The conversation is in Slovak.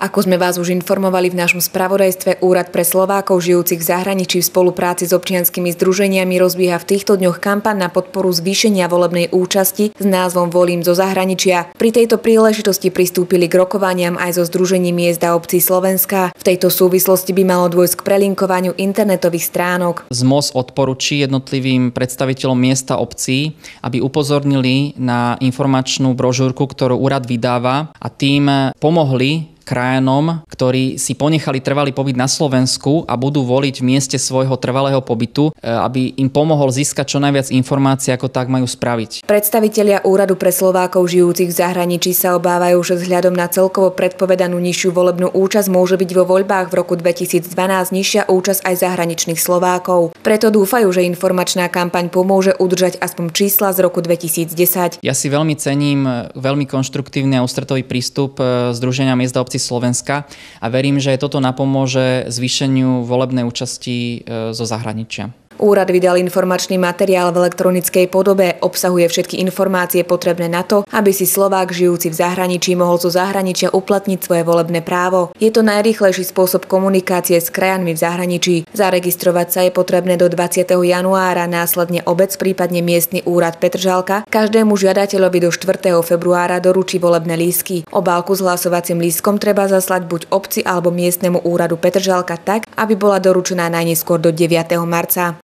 Ako sme vás už informovali v našom spravodajstve, Úrad pre Slovákov žijúcich v zahraničí v spolupráci s občianskymi združeniami rozbieha v týchto dňoch kampaň na podporu zvýšenia volebnej účasti s názvom Volím zo zahraničia. Pri tejto príležitosti pristúpili k rokovaniam aj so Združením miest a obcí Slovenska. V tejto súvislosti by malo dôjsť k prelinkovaniu internetových stránok. ZMOS odporúči jednotlivým predstaviteľom miesta obcí, aby upozornili na informačnú brožúrku, ktorú úrad vydáva, a tým pomohli krajanom, ktorí si ponechali trvalý pobyt na Slovensku a budú voliť v mieste svojho trvalého pobytu, aby im pomohol získať čo najviac informácií, ako tak majú spraviť. Predstavitelia Úradu pre Slovákov žijúcich v zahraničí sa obávajú, že vzhľadom na celkovo predpovedanú nižšiu volebnú účasť môže byť vo voľbách v roku 2012 nižšia účasť aj zahraničných Slovákov. Preto dúfajú, že informačná kampaň pomôže udržať aspoň čísla z roku 2010. Ja si veľmi cením veľmi konštruktívny a ústretový prístup Združenia miest a obcí Slovenska a verím, že toto napomôže zvýšeniu volebnej účasti zo zahraničia. Úrad vydal informačný materiál v elektronickej podobe, obsahuje všetky informácie potrebné na to, aby si Slovák žijúci v zahraničí mohol zo zahraničia uplatniť svoje volebné právo. Je to najrýchlejší spôsob komunikácie s krajanmi v zahraničí. Zaregistrovať sa je potrebné do 20. januára, následne obec, prípadne miestny úrad Petržalka každému žiadateľovi do 4. februára doručí volebné lístky. Obálku s hlasovacím lístkom treba zaslať buď obci alebo miestnemu úradu Petržalka tak, aby bola doručená najneskôr do 9. marca.